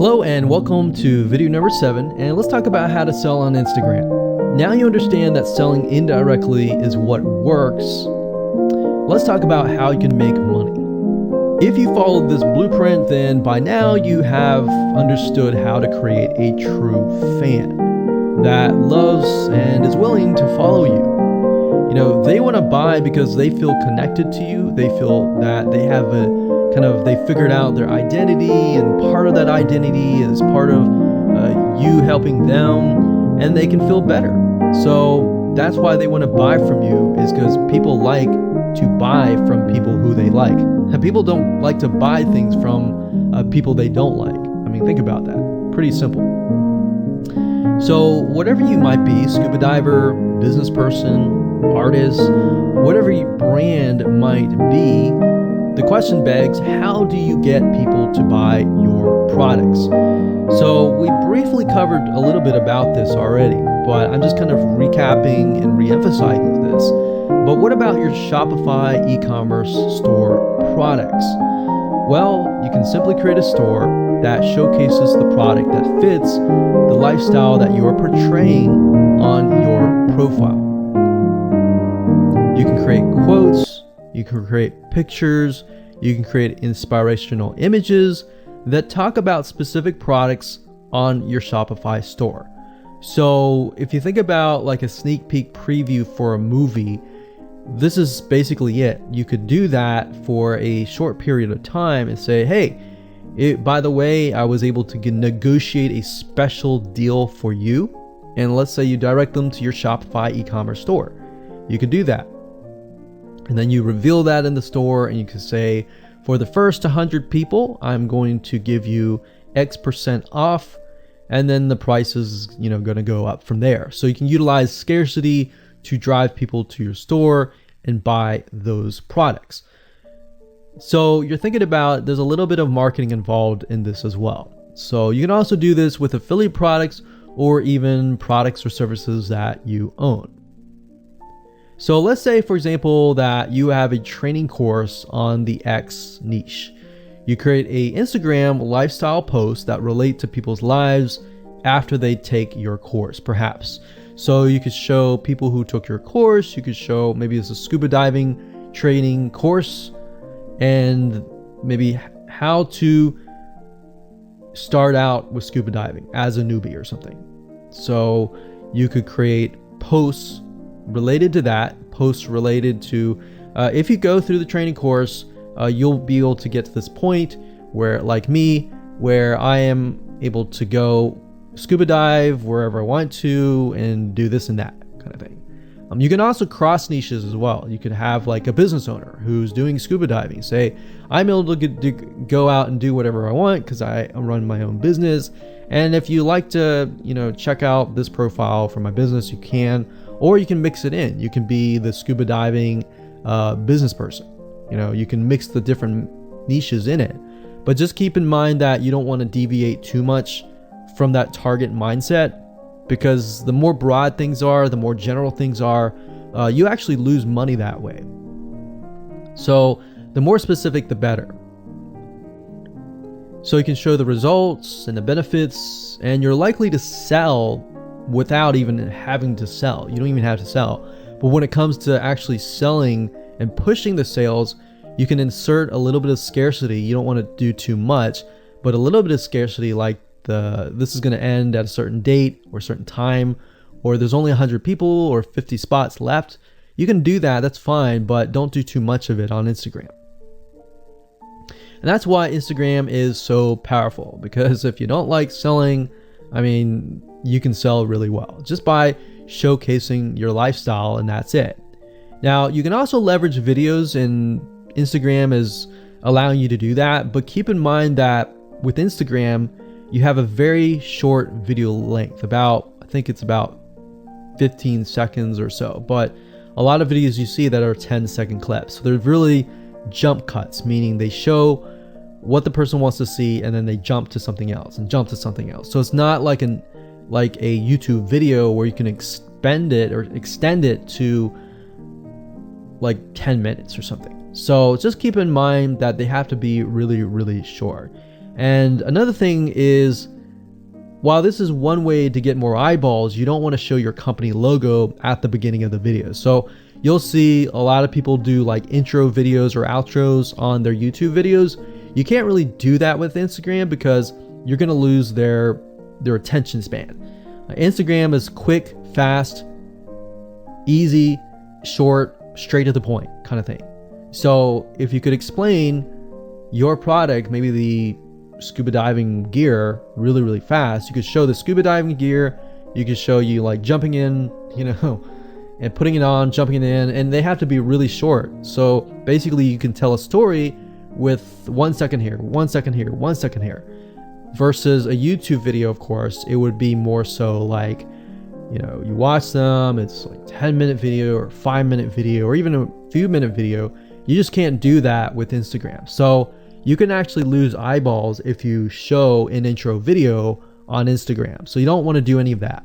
Hello and welcome to video number 7, and let's talk about how to sell on Instagram. Now you understand that selling indirectly is what works. Let's talk about how you can make money. If you followed this blueprint, then by now you have understood how to create a true fan that loves and is willing to follow you. You know, they want to buy because they feel connected to you. They feel that they have they figured out their identity, and part of that identity is part of you helping them, and they can feel better. So that's why they want to buy from you, is because people like to buy from people who they like. And people don't like to buy things from people they don't like. I mean, think about that. Pretty simple. So whatever you might be, scuba diver, business person, artist, whatever your brand might be, the question begs, how do you get people to buy your products? So we briefly covered a little bit about this already, but I'm just kind of recapping and re-emphasizing this. But what about your Shopify e-commerce store products? Well, you can simply create a store that showcases the product that fits the lifestyle that you're portraying on your profile. You can create quotes, you can create pictures, you can create inspirational images that talk about specific products on your Shopify store. So if you think about like a sneak peek preview for a movie, this is basically it. You could do that for a short period of time and say, hey, by the way, I was able to negotiate a special deal for you. And let's say you direct them to your Shopify e-commerce store. You could do that. And then you reveal that in the store, and you can say, for the first 100 people, I'm going to give you X% off, and then the price is, going to go up from there. So you can utilize scarcity to drive people to your store and buy those products. So you're thinking about, there's a little bit of marketing involved in this as well. So you can also do this with affiliate products or even products or services that you own. So let's say, for example, that you have a training course on the X niche. You create a Instagram lifestyle post that relate to people's lives after they take your course, perhaps. So you could show people who took your course, you could show maybe it's a scuba diving training course, and maybe how to start out with scuba diving as a newbie or something. So you could create posts related to that, posts related to if you go through the training course, you'll be able to get to this point where, like me, where I am able to go scuba dive wherever I want to and do this and that kind of thing. You can also cross niches as well. You could have like a business owner who's doing scuba diving say, I'm able to go out and do whatever I want because I run my own business. And if you like to, check out this profile for my business, you can. Or you can mix it in. You can be the scuba diving business person. You can mix the different niches in it. But just keep in mind that you don't want to deviate too much from that target mindset, because the more broad things are, the more general things are, you actually lose money that way. So the more specific, the better. So you can show the results and the benefits, and you're likely to sell without even having to sell. You don't even have to sell. But when it comes to actually selling and pushing the sales, you can insert a little bit of scarcity. You don't want to do too much, but a little bit of scarcity, like this is going to end at a certain date or a certain time, or there's only 100 people or 50 spots left. You can do that. That's fine, but don't do too much of it on Instagram. And that's why Instagram is so powerful, because if you don't like selling, you can sell really well just by showcasing your lifestyle, and that's it. Now, you can also leverage videos, and Instagram is allowing you to do that, but keep in mind that with Instagram, you have a very short video length, I think it's about 15 seconds or so, but a lot of videos you see that are 10-second clips. So they're really jump cuts, meaning they show what the person wants to see, and then they jump to something else and jump to something else. So it's not like a YouTube video where you can extend it to like 10 minutes or something. So just keep in mind that they have to be really, really short. And another thing is, while this is one way to get more eyeballs, you don't want to show your company logo at the beginning of the video. So you'll see a lot of people do like intro videos or outros on their YouTube videos. You can't really do that with Instagram because you're going to lose their attention span. Instagram is quick, fast, easy, short, straight to the point kind of thing. So if you could explain your product, maybe the scuba diving gear, really, really fast, you could show the scuba diving gear, you could show you like jumping in, and putting it on, jumping in, and they have to be really short. So basically you can tell a story with 1 second here, 1 second here, 1 second here. Versus a YouTube video, of course, it would be more so like, you watch them, it's like 10-minute video or 5-minute video or even a few minute video. You just can't do that with Instagram. So you can actually lose eyeballs if you show an intro video on Instagram. So you don't want to do any of that.